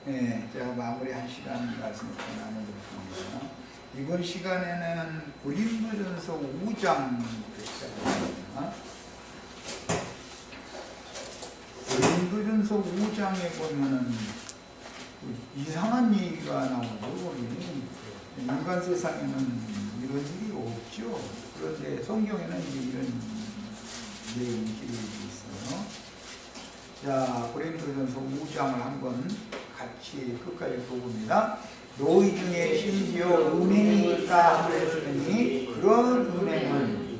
네, 제가 마무리 한 시간 말씀을 나누도록 합니다. 이번 시간에는 고린도전서 5장 고린도전서 5장에 보면은 이상한 얘기가 나오고, 인간 세상에는 이런 일이 없죠. 그런데 성경에는 이런 내용들이 있어요. 자, 고린도전서 5장을 한번 같이 끝까지 보봅니다. 너희 중에 심지어 음행이 있다 하였으니 그런 음행은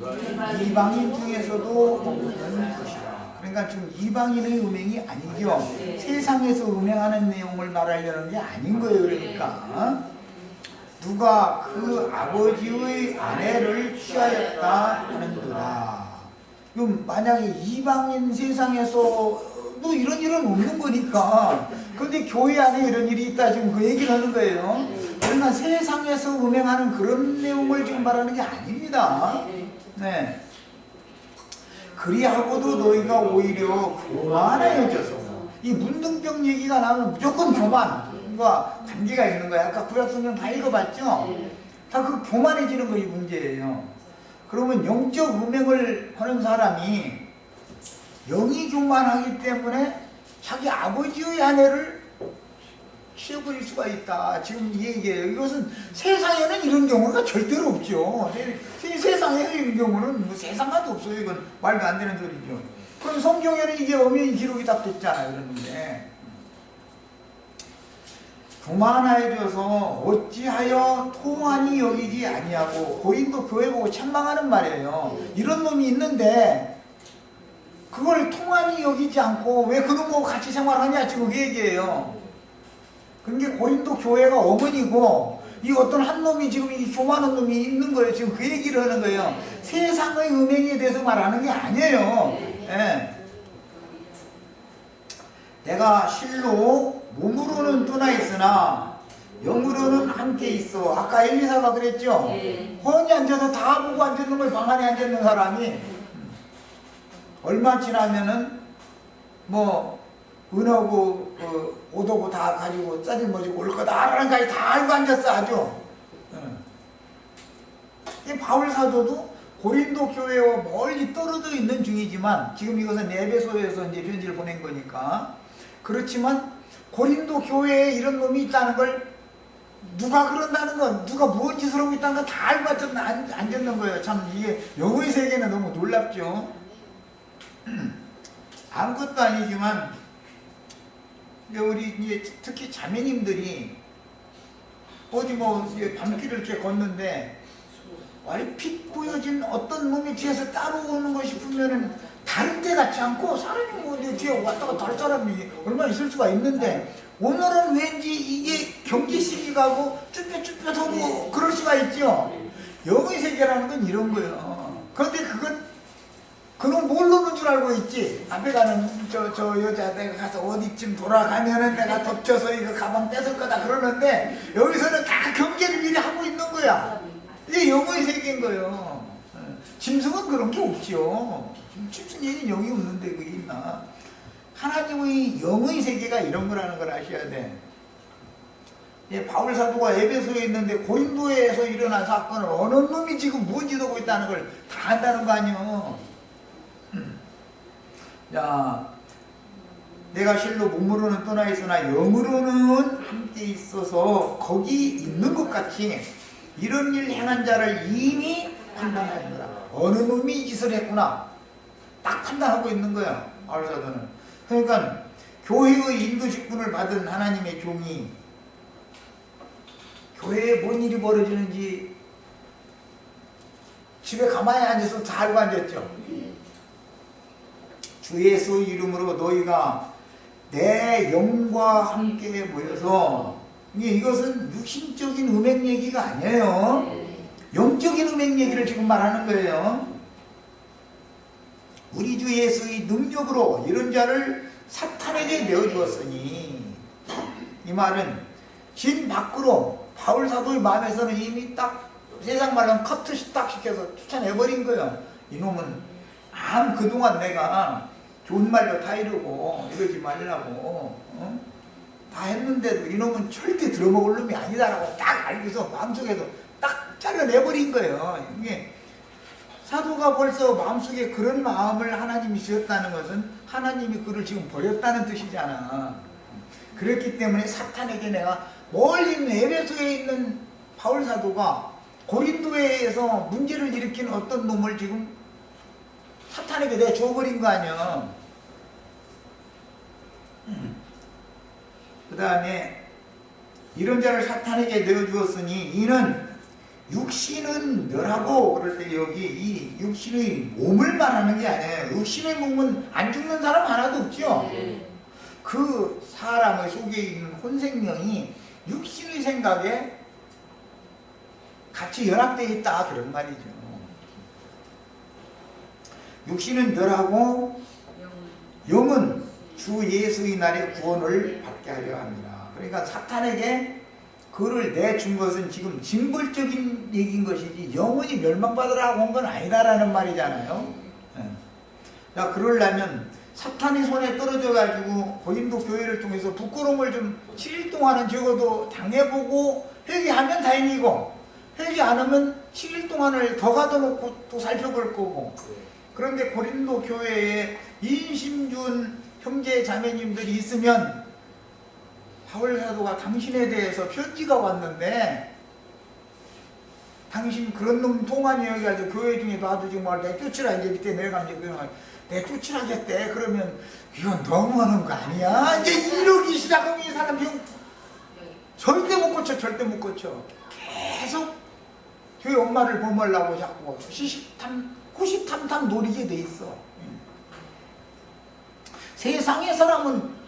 이방인 중에서도 없는 것이라. 그러니까 지금 이방인의 음행이 아니죠. 세상에서 음행하는 내용을 말하려는 게 아닌 거예요. 그러니까 누가 그 아버지의 아내를 취하였다 하는도다. 그럼 만약에 이방인 세상에서도 이런 일은 없는 거니까, 근데 교회 안에 이런 일이 있다 지금 그 얘기를 하는 거예요. 그러나 세상에서 음행하는 그런 내용을 지금 말하는 게 아닙니다. 네. 그리하고도 너희가 오히려 교만해져서, 이 문둥병 얘기가 나오면 무조건 교만과 관계가 있는 거야. 아까 구약성경 다 읽어봤죠? 다 그 교만해지는 것이 문제예요. 그러면 영적 음행을 하는 사람이 영이 교만하기 때문에 자기 아버지의 아내를 취해버릴 수가 있다. 지금 이 얘기예요. 이것은 세상에는 이런 경우가 절대로 없죠. 세상에 이런 경우는 뭐 세상과도 없어요. 이건 말도 안 되는 소리죠. 그럼 성경에는 이게 엄연히 기록이 딱 됐잖아요. 그러는데 교만하여져서 어찌하여 통한이 여기지 아니하고, 고린도 교회 보고 책망하는 말이에요. 이런 놈이 있는데 그걸 통한이 여기지 않고 왜 그놈하고 같이 생활하냐, 지금 그 얘기예요. 그러니까 고린도 교회가 어머니고 이 어떤 한 놈이 지금 이 교만한 놈이 있는 거예요. 지금 그 얘기를 하는 거예요. 세상의 음행에 대해서 말하는 게 아니에요. 예. 내가 실로 몸으로는 떠나 있으나 영으로는 함께 있어. 아까 엘리사가 그랬죠? 훤히 앉아서 다 보고 앉았는 거예요. 방 안에 앉았는 사람이. 얼마 지나면은 뭐 은하고 옷하고 다 가지고 짜증머지고 올 거다라는 까지 다 알고 앉았어. 아주. 이 바울 사도도 고린도 교회와 멀리 떨어져 있는 중이지만, 지금 이것은 에베소에서 이제 편지를 보낸 거니까 그렇지만, 고린도 교회에 이런 놈이 있다는 걸, 누가 그런다는 건, 누가 무슨 짓을 하고 있다는 건 다 알고 앉았는 거예요. 참 이게 영의 세계는 너무 놀랍죠. 아무것도 아니지만 우리 이제 특히 자매님들이 어디 뭐 밤길을 이렇게 걷는데 얼핏 보여진 어떤 놈이 뒤에서 따라오는 싶으면은 다른 데 같지 않고 사람이 뭐 뒤에 왔다 갔다 할 사람이 얼마나 있을 수가 있는데, 오늘은 왠지 이게 경계심이 가고 쭈뼛쭈뼛하고 그럴 수가 있죠. 영의 세계라는 건 이런 거예요. 그런데 그건 모르는 줄 알고 있지. 앞에 가는 저 여자 내가 가서 어디쯤 돌아가면은 내가 덮쳐서 이거 가방 뺏을 거다 그러는데, 여기서는 다 경계를 미리 하고 있는 거야. 이게 영의 세계인 거예요. 짐승은 그런 게 없죠. 짐승에는 영이 없는데 그게 있나. 하나님의 영의 세계가 이런 거라는 걸 아셔야 돼. 바울 사도가 에베소에 있는데 고린도에서 일어난 사건을 어느 놈이 지금 뭔 짓 하고 있다는 걸 다 안다는 거 아니요. 자, 내가 실로 몸으로는 떠나 있으나 영으로는 함께 있어서 거기 있는 것 같이 이런 일 행한 자를 이미 판단하는구나. 어느 놈이 이 짓을 했구나 딱 판단하고 있는 거야, 바울 사도는. 그러니까 교회의 인도 직분을 받은 하나님의 종이 교회에 뭔 일이 벌어지는지 집에 가만히 앉아서 다 알고 앉았죠. 주 예수 이름으로 너희가 내 영과 함께 모여서, 이것은 육신적인 음행 얘기가 아니에요. 영적인 음행 얘기를 지금 말하는 거예요. 우리 주 예수의 능력으로 이런 자를 사탄에게 내어주었으니, 이 말은 진 밖으로 바울 사도의 마음에서는 이미 딱 세상 말로 커트 딱 시켜서 추천해버린 거예요. 이놈은 그동안 내가 좋은 말로 다 이러고 이러지 말라고 다 했는데도 이놈은 절대 들어먹을 놈이 아니다라고 딱 알고서 마음속에도 딱 잘라내버린 거예요. 이게 사도가 벌써 마음속에 그런 마음을 하나님이 주셨다는 것은 하나님이 그를 지금 버렸다는 뜻이잖아. 그렇기 때문에 사탄에게 내가 멀리 있는 에베소에 있는 바울 사도가 고린도에서 문제를 일으킨 어떤 놈을 지금 사탄에게 내가 줘버린 거 아니야. 그 다음에 이런 자를 사탄에게 내어주었으니 이는 육신은 멸하고, 그럴 때 여기 이 육신의 몸을 말하는 게 아니에요. 육신의 몸은 안 죽는 사람 하나도 없죠. 그 사람의 속에 있는 혼생명이 육신의 생각에 같이 연합되어 있다, 그런 말이죠. 육신은 멸하고 영은 주 예수의 날에 구원을 받게 하려 합니다. 그러니까 사탄에게 그를 내준 것은 지금 징벌적인 얘기인 것이지 영원히 멸망받으라고 한 건 아니다라는 말이잖아요. 자, 그러려면 사탄의 손에 떨어져가지고 고린도 교회를 통해서 부끄러움을 좀 7일 동안은 적어도 당해보고 회개하면 다행이고, 회개 안 하면 7일 동안을 더 가둬놓고 또 살펴볼 거고. 그런데 고린도 교회에 인심준 형제 자매님들이 있으면 바울 사도가 당신에 대해서 편지가 왔는데, 당신 그런 놈 통한이 여기가지고 교회 중에 놔도 지금 말 내쫓으라, 이제 밑에 내려가면 이제 그냥 내쫓으라겠대. 그러면 이건 너무하는 거 아니야? 이제 이러기 시작하면 이 사람 병 절대 못 고쳐, 절대 못 고쳐. 계속 교회 엄마를 범하려고 자꾸 호시탐탐 노리게 돼 있어. 세상의 사람은,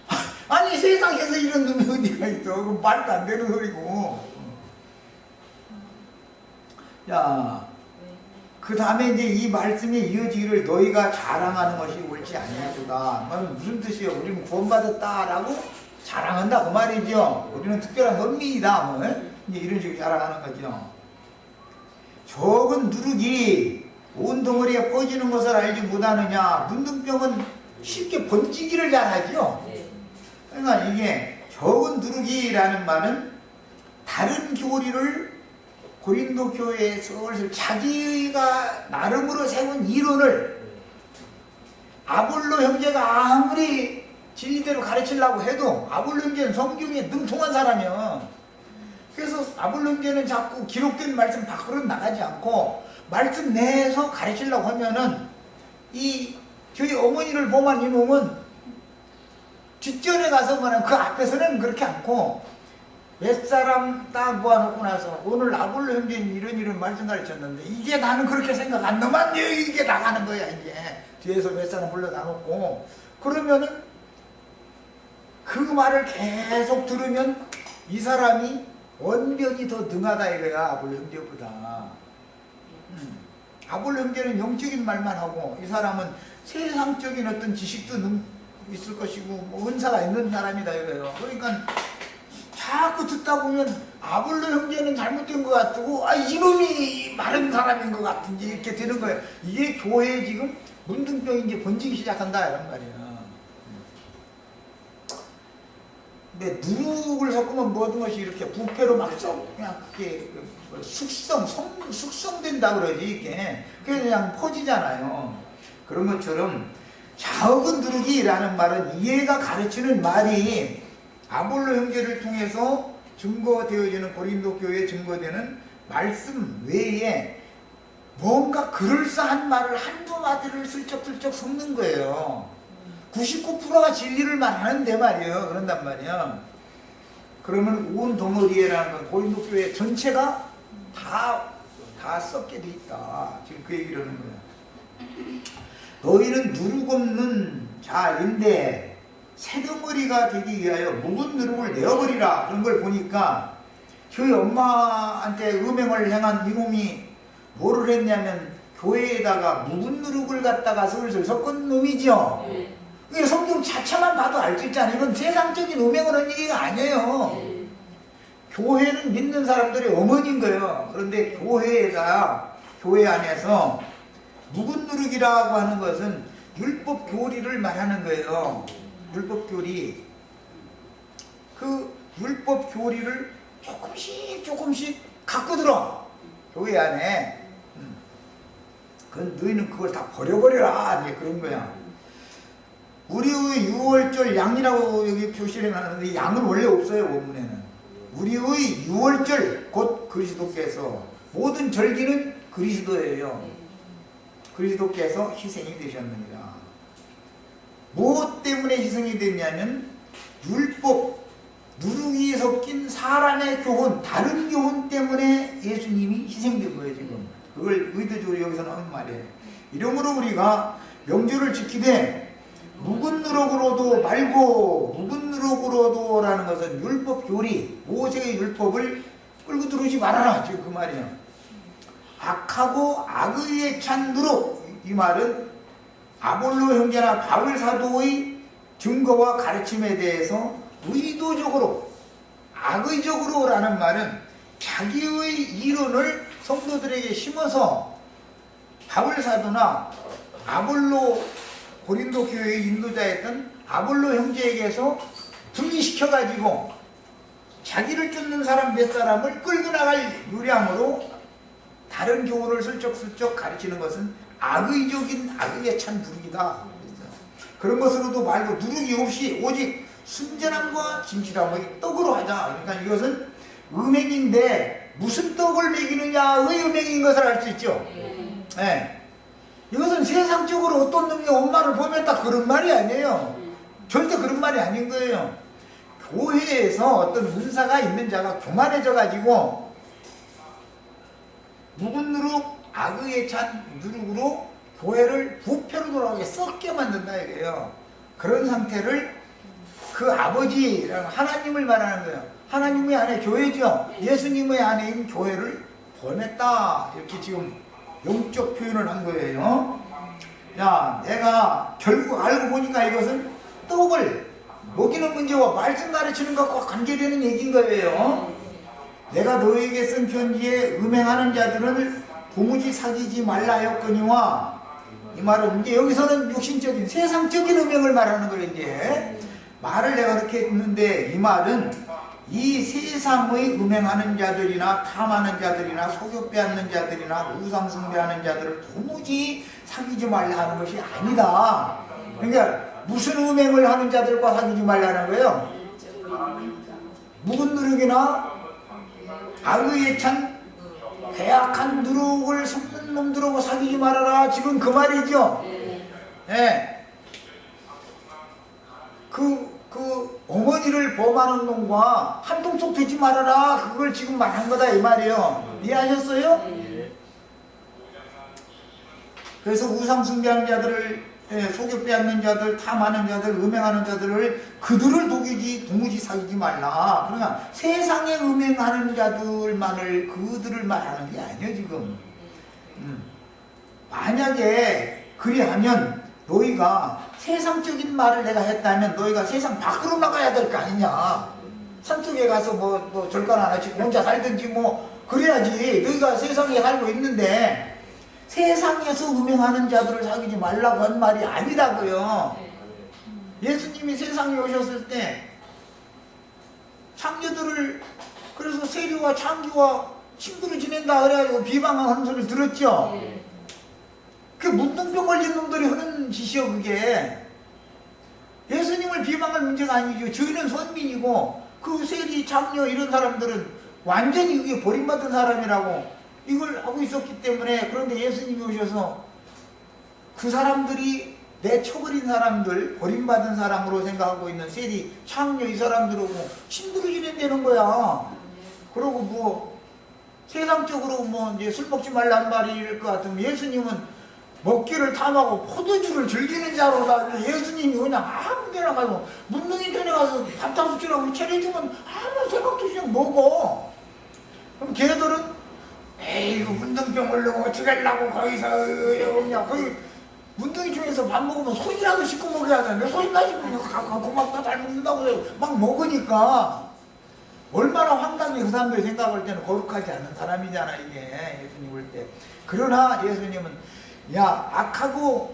아니 세상에서 이런 놈이 어디가 있어. 그건 말도 안 되는 소리고. 야, 그 다음에 이제 이 말씀이 이어지기를 너희가 자랑하는 것이 옳지 아니하도다. 무슨 뜻이에요? 우리는 구원받았다라고 자랑한다 그 말이죠. 우리는 특별한 은미이다, 뭐. 이제 이런 식으로 자랑하는 거죠. 적은 누룩이 온 덩어리에 퍼지는 것을 알지 못하느냐. 문둥병은 쉽게 번지기를 잘하죠. 그러니까 이게 적은 누룩이라는 말은 다른 교리를 고린도 교회에 슬슬 자기가 나름으로 세운 이론을 아볼로 형제가 아무리 진리대로 가르치려고 해도, 아볼로 형제는 성경에 능통한 사람이야. 그래서 아볼로 형제는 자꾸 기록된 말씀 밖으로 나가지 않고 말씀 내에서 가르치려고 하면은 이 교회 어머니를 보면 이놈은 뒷전에 가서만 그 앞에서는 그렇게 않고 몇 사람 딱 모아놓고 나서 오늘 아볼로 형제는 이런 말씀 가르쳤는데 이게 나는 그렇게 생각 안 나만 이게 나가는 거야. 이제 뒤에서 몇 사람 불러다 놓고 그러면은 그 말을 계속 들으면 이 사람이 원변이 더 능하다 이거야, 아볼로 형제보다. 아볼로 형제는 영적인 말만 하고 이 사람은 세상적인 어떤 지식도 있을 것이고 뭐 은사가 있는 사람이다 이거예요. 그러니까 자꾸 듣다 보면 아볼로 형제는 잘못된 것 같고 이놈이 마른 사람인 것 같은지 이렇게 되는 거예요. 이게 교회에 지금 문둥병이 이제 번지기 시작한다 이런 말이야. 근데 누룩을 섞으면 모든 것이 이렇게 부패로 막 그냥 그게 숙성된다 그러지 이게. 그게 그냥 퍼지잖아요. 그런 것처럼 적은 누룩이라는 말은 얘가 가르치는 말이 아볼로 형제를 통해서 증거되어지는 고린도 교회에 증거되는 말씀 외에 뭔가 그럴싸한 말을 한두 마디를 슬쩍슬쩍 섞는 거예요. 99%가 진리를 말하는데 말이에요. 그런단 말이야. 그러면 온 덩어리에라는 건 고린도 교회 전체가 다 썩게 돼 있다. 지금 그 얘기를 하는 거야. 너희는 누룩 없는 자인데 새덩어리가 되기 위하여 묵은 누룩을 내어버리라. 그런 걸 보니까 교회 엄마한테 음행을 행한 이놈이 뭐를 했냐면 교회에다가 묵은 누룩을 갖다가 슬슬 섞은 놈이죠. 이게 성경 자체만 봐도 알 수 있잖아요. 이건 세상적인 음행을 한 얘기가 아니에요. 교회는 믿는 사람들의 어머니인 거예요. 그런데 교회 안에서 묵은 누룩이라고 하는 것은 율법 교리를 말하는 거예요. 율법 교리. 그 율법 교리를 조금씩 갖고 들어. 교회 안에. 너희는 그걸 다 버려버려라. 이제 그런 거야. 우리의 유월절 양이라고 여기 표시를 해놨는데 양은 원래 없어요. 원문에는. 우리의 유월절 곧 그리스도께서 모든 절기는 그리스도예요. 그리스도께서 희생이 되셨느니라. 무엇 때문에 희생이 됐냐면 율법 누룩이 섞인 사람의 교훈, 다른 교훈 때문에 예수님이 희생된 거예요. 지금 그걸 의도적으로 여기서 나온 말이에요. 이러므로 우리가 명절을 지키되 묵은 누룩으로도 말고 묵은 누룩으로도 라는 것은 율법 교리, 모세의 율법을 끌고 들어오지 말아라. 지금 그 말이에요. 악하고 악의에 찬 누룩, 이 말은 아볼로 형제나 바울 사도의 증거와 가르침에 대해서 의도적으로 악의적으로 라는 말은 자기의 이론을 성도들에게 심어서 바울 사도나 아볼로 고린도 교회의 인도자였던 아볼로 형제에게서 분리시켜가지고 자기를 쫓는 사람 몇 사람을 끌고 나갈 요량으로 다른 교훈을 슬쩍슬쩍 가르치는 것은 악의적인 악의에 찬 누룩이다. 그런 것으로도 말고 누룩이 없이 오직 순전함과 진실함의 떡으로 하자. 그러니까 이것은 음행인데 무슨 떡을 먹이느냐의 음행인 것을 알 수 있죠. 네. 이것은 세상적으로 어떤 놈이 엄마를 보면 딱 그런 말이 아니에요. 절대 그런 말이 아닌 거예요. 교회에서 어떤 은사가 있는 자가 교만해져 가지고 묵은 누룩, 악의에 찬 누룩으로 교회를 부패로 돌아가게 썩게 만든다 이거예요. 그런 상태를 그 아버지라는 하나님을 말하는 거예요. 하나님의 안에 교회죠. 예수님의 안에인 교회를 보냈다. 이렇게 지금 영적 표현을 한 거예요. 야, 내가 결국 알고 보니까 이것은 떡을 먹이는 문제와 말씀 가르치는 것과 관계되는 얘기인 거예요. 내가 너에게 쓴 편지에 음행하는 자들을 도무지 사귀지 말라 하였거니와, 이 말은 이제 여기서는 육신적인 세상적인 음행을 말하는 거예요. 이제 말을 내가 그렇게 했는데 이 말은 이 세상의 음행하는 자들이나 탐하는 자들이나 속여 빼앗는 자들이나 우상 숭배하는 자들을 도무지 사귀지 말라 하는 것이 아니다. 그러니까 무슨 음행을 하는 자들과 사귀지 말라는 거예요? 묵은 누룩이나 악의에 찬 배악한 누룩을 섞는 놈들하고 사귀지 말아라. 지금 그 말이죠. 네. 그 어머니를 범하는 놈과 한통속 되지 말아라. 그걸 지금 말한 거다 이 말이에요. 이해하셨어요? 그래서 우상 숭배하는 자들을, 속여 빼앗는 자들, 탐하는 자들, 음행하는 자들을 그들을 도무지 사귀지 말라. 그러니까 세상에 음행하는 자들만을 그들을 말하는 게 아니에요 지금. 만약에 그리하면 너희가 세상적인 말을 내가 했다면 너희가 세상 밖으로 나가야 될 거 아니냐. 산속에 가서 뭐 절간 하나 짓고 혼자 살든지 뭐 그래야지. 너희가 세상에 살고 있는데 세상에서 음행하는 자들을 사귀지 말라고 한 말이 아니라고요. 예수님이 세상에 오셨을 때 창녀들을, 그래서 세리와 창기와 친구로 지낸다 그래가지고 비방하는 소리를 들었죠. 그 문둥병 걸린 놈들이 하는 짓이요 그게. 예수님을 비방할 문제가 아니죠. 저희는 선민이고 그 세리 창녀 이런 사람들은 완전히 그게 버림받은 사람이라고 이걸 하고 있었기 때문에. 그런데 예수님이 오셔서 그 사람들이 내쳐버린 사람들, 버림받은 사람으로 생각하고 있는 세리 창녀 이 사람들하고 친구로 지낸다는 거야. 그러고 뭐 세상적으로 뭐 이제 술 먹지 말란 말일 것 같으면 예수님은 먹기를 탐하고 포도주를 즐기는 자로다. 예수님이 그냥 아무 데나 가서 문둥이 전에 가서 밥탕수치라고 차려주면 아무 생각도 그냥 먹어. 그럼 걔들은 에이 이거 문둥병 걸려고 어떻게 하려고 거기서 그냥 거기 문둥이 중에서 밥 먹으면 손이라도 씻고 먹어야 되는데 손이나 씻고 그냥 고맙다 잘 먹는다고 해서 막 먹으니까 얼마나 황당해. 그 사람들이 생각할 때는 거룩하지 않은 사람이잖아 이게 예수님 볼 때. 그러나 예수님은 야, 악하고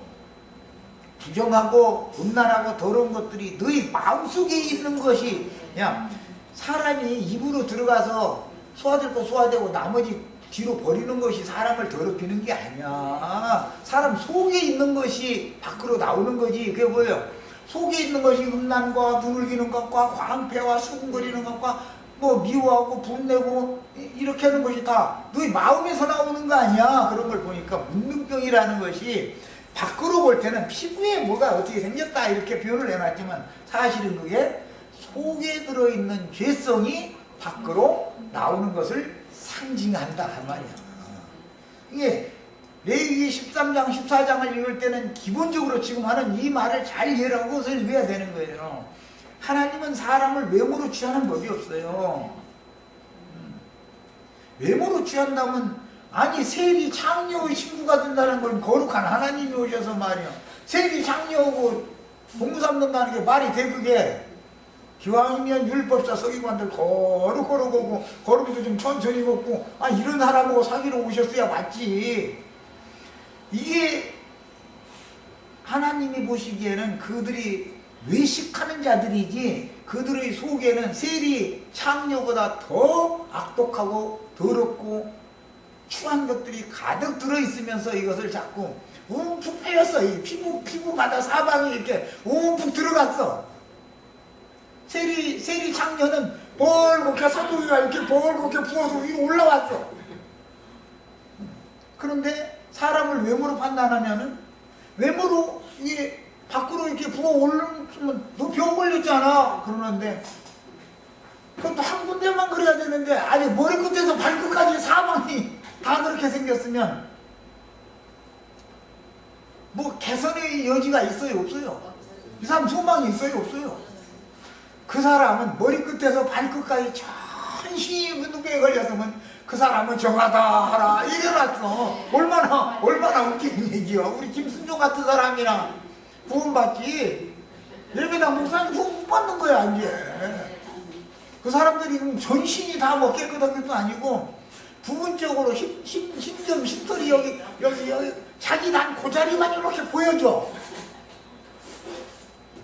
부정하고 음란하고 더러운 것들이 너희 마음속에 있는 것이 그냥 사람이 입으로 들어가서 소화될 거 소화되고 나머지 뒤로 버리는 것이 사람을 더럽히는 게 아니야. 사람 속에 있는 것이 밖으로 나오는 거지. 그게 뭐예요? 속에 있는 것이 음란과 두물기는 것과 광패와 수군거리는 것과 뭐 미워하고 분내고 이렇게 하는 것이 다 너희 마음에서 나오는 거 아니야. 그런 걸 보니까 문둥병이라는 것이 밖으로 볼 때는 피부에 뭐가 어떻게 생겼다 이렇게 표현을 해놨지만 사실은 그게 속에 들어있는 죄성이 밖으로 나오는 것을 상징한다 그 말이야. 이게 레위기 13장 14장을 읽을 때는 기본적으로 지금 하는 이 말을 잘 이해하고 그것을 읽어야 되는 거예요. 하나님은 사람을 외모로 취하는 법이 없어요. 외모로 취한다면 아니 세리 창녀의 친구가 된다는 건 거룩한 하나님이 오셔서 말이야. 세리 창녀하고 동무 삼는다는 게 말이 돼 그게. 기왕이면 율법사 서기관들 거룩거룩하고 거룩도 좀 천천히 걷고 아 이런 사람하고 사귀러 오셨어야 맞지. 이게 하나님이 보시기에는 그들이 외식하는 자들이지 그들의 속에는 세리 창녀보다 더 악독하고 더럽고 추한 것들이 가득 들어있으면서 이것을 자꾸 움푹 패였어. 이 피부마다 사방이 이렇게 움푹 들어갔어. 세리 창녀는 벌겋게 사도기가 이렇게 벌겋게 부어서 위로 올라왔어. 그런데 사람을 외모로 판단하면은 외모로 이게 밖으로 이렇게 부어 올르면 너 병 걸렸잖아 그러는데 그것도 한 군데만 그래야 되는데 아니 머리끝에서 발끝까지 사방이 다 그렇게 생겼으면 뭐 개선의 여지가 있어요 없어요? 이 사람 소망이 있어요 없어요? 그 사람은 머리끝에서 발끝까지 전신이 문둥병에 걸렸으면 그 사람은 정하다 하라 이래놨어. 얼마나 웃기는 얘기야. 우리 김순종 같은 사람이나 구원받지 예배당 목사님 구원 못 받는 거야 이제. 그 사람들이 전신이 다 뭐 깨끗한 것도 아니고 부분적으로 힘털이 여기 자기 난 고자리만 이렇게 보여줘.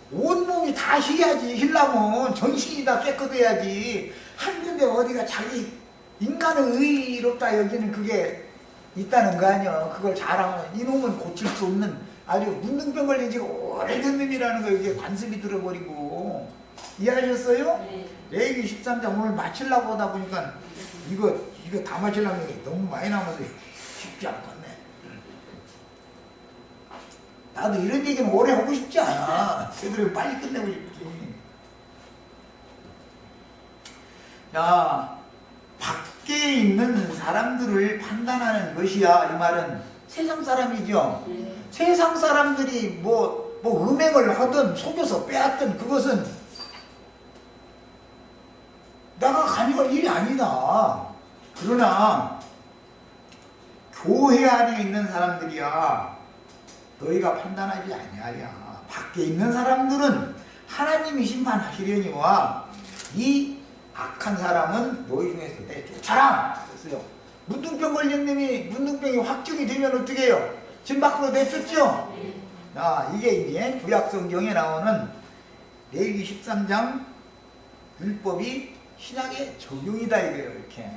온몸이 다 희야지. 힐라면 전신이 다 깨끗해야지. 한 군데 어디가 자기 인간의 의롭다 여기는 그게 있다는 거 아니야. 그걸 잘하면 이놈은 고칠 수 없는 아주 문둥병 걸린 지 오래된 놈이라는 거 이게 관습이 들어버리고. 이해하셨어요? 네. 레위기 13장 오늘 마치려고 하다 보니까 이거 다 마치려면 너무 많이 남아서 쉽지 않겠네. 나도 이런 얘기는 오래 하고 싶지 않아. 제대로 빨리 끝내고 싶지. 자, 밖에 있는 사람들을 판단하는 것이야. 이 말은 세상 사람이죠. 세상 사람들이 뭐 음행을 하든 속여서 빼앗든 그것은 내가 가져갈 일이 아니다. 그러나 교회 안에 있는 사람들이야 너희가 판단하지 아니하랴. 밖에 있는 사람들은 하나님이 심판하시려니와 이 악한 사람은 너희 중에서 내쫓아라 그랬어요. 문둥병 걸린 놈이 문둥병이 확정이 되면 어떻게 해요? 집 밖으로 내쫓죠? 이게 이제 구약성경에 나오는 레위기 13장 율법이 신약에 적용이다 이거예요. 이렇게.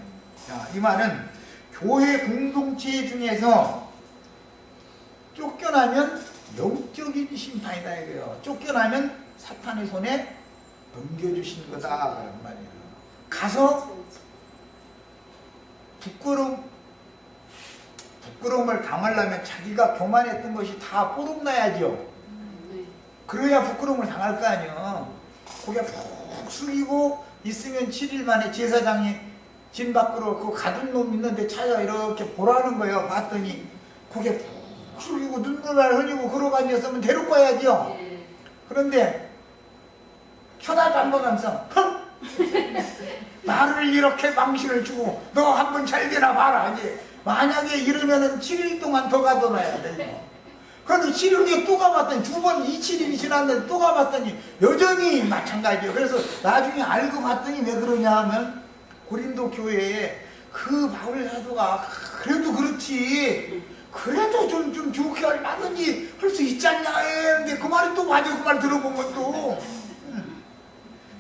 자, 이 말은 교회 공동체 중에서 쫓겨나면 영적인 심판이다 이거예요. 쫓겨나면 사탄의 손에 넘겨주신 거다 그런 말이에요. 가서 부끄러움을 당하려면 자기가 교만했던 것이 다 뽀록나야죠. 그래야 부끄러움을 당할 거 아니에요. 고개 푹 숙이고 있으면 7일 만에 제사장이 진 밖으로 그 가둔 놈 있는데 찾아 이렇게 보라는 거예요. 봤더니 고개 푹 숙이고 눈물을 흘리고 그러고 앉았으면 데리고 가야죠. 그런데 쳐다도 안 보면서 나를 이렇게 망신을 주고 너 한번 잘 되나 봐라. 이제 만약에 이러면은 7일 동안 더 가둬놔야 돼. 그런데 7일 뒤에 또 가봤더니 두 번 7일이 지났는데 또 가봤더니 여전히 마찬가지예요. 그래서 나중에 알고 봤더니 왜 그러냐 하면 고린도 교회에 그 바울 사도가 그래도 그렇지 그래도 좀 좋게 얼마든지 할 수 있지 않냐 했는데 그 말이 또 맞아. 그 말 들어보면 또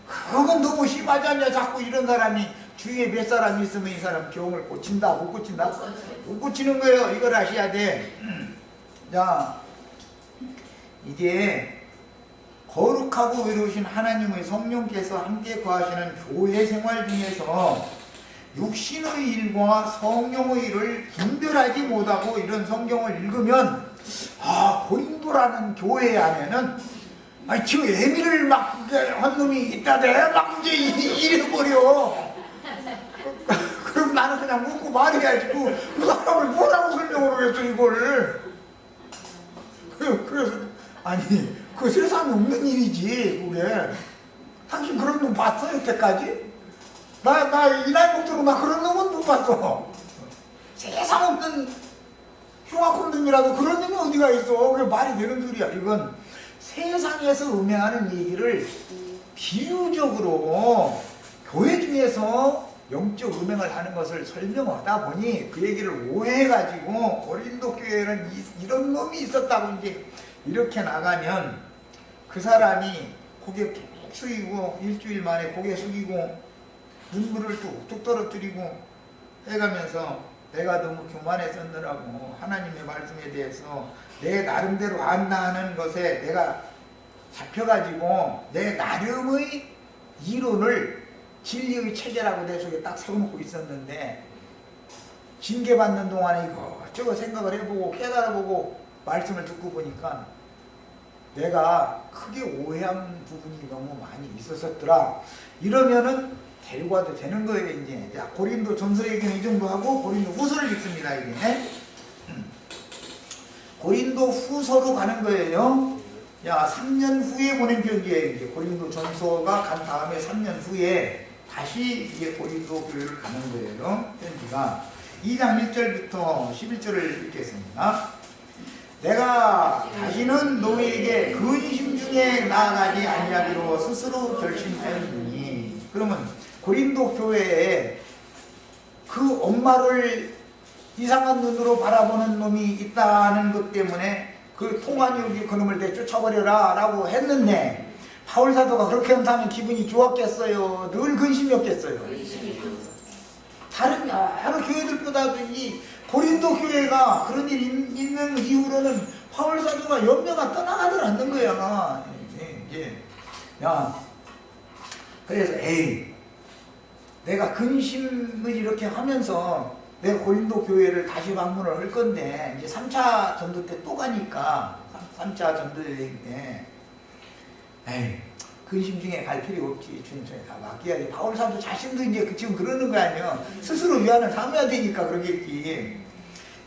그건 너무 심하지 않냐. 자꾸 이런 사람이 주위에 몇 사람이 있으면 이 사람 병을 고친다 못 고친다? 못 고치는 거예요. 이걸 아셔야 돼. 자, 이게 거룩하고 외로우신 하나님의 성령께서 함께 거하시는 교회 생활 중에서 육신의 일과 성령의 일을 분별하지 못하고 이런 성경을 읽으면 고린도라는 교회 안에는 저 애미를 막 한 놈이 있다대 막 이제 이래버려. 그럼 나는 그냥 묻고 말해야지. 그 사람을 뭐라고 설명을 하겠어 이거를. 그래서 아니 그 세상에 없는 일이지 그게. 당신 그런 놈 봤어 여태까지? 나 이 나이 먹도록 나 그런 놈은 못 봤어. 세상 없는 흉악한 놈이라도 그런 놈이 어디가 있어. 그게 말이 되는 소리야. 이건 세상에서 음행하는 얘기를 비유적으로 교회 중에서 영적 음행을 하는 것을 설명하다 보니 그 얘기를 오해해가지고 고린도 교회에는 이런 놈이 있었다고 이제 이렇게 나가면 그 사람이 고개 푹 숙이고 일주일 만에 고개 숙이고 눈물을 뚝뚝 떨어뜨리고 해가면서 내가 너무 교만했었느라고 하나님의 말씀에 대해서 내 나름대로 안다 하는 것에 내가 잡혀가지고 내 나름의 이론을 진리의 체계라고 내 속에 딱 세워놓고 있었는데 징계받는 동안에 이것저것 생각을 해보고 깨달아보고 말씀을 듣고 보니까 내가 크게 오해한 부분이 너무 많이 있었더라. 이러면은 데리고 되는 거예요. 이제 자, 고린도 전서 얘기는 이 정도 하고 고린도 후서를 읽습니다. 이게 고린도 후서로 가는 거예요. 야, 3년 후에 보낸 편지에 이제 고린도 전서가 간 다음에 3년 후에 다시 이제 고린도 교회를 가는 거예요. 편지가 2장 1절부터 11절을 읽겠습니다. 내가 다시는 너희에게 근심 중에 나아가지 아니하기로 스스로 결심하였으니. 그러면 고린도 교회에 그 엄마를 이상한 눈으로 바라보는 놈이 있다는 것 때문에 그 통한이 그놈을 내쫓아버려라 라고 했는데 바울 사도가 그렇게 한다면 기분이 좋았겠어요? 늘 근심이었겠어요? 다른 여러 교회들보다도 이 고린도 교회가 그런 일이 있는 이후로는 바울 사도가 염려가 떠나가들 않는 거야. 야, 그래서 내가 근심을 이렇게 하면서 내가 고린도 교회를 다시 방문을 할 건데 이제 3차 전도 때 또 가니까 3차 전도 여행 때 근심 중에 갈 필요 없지. 주님 전에 다 맡겨야지. 바울 사도 자신도 이제 지금 그러는 거 아니야. 스스로 위안을 삼아야 되니까 그러겠지.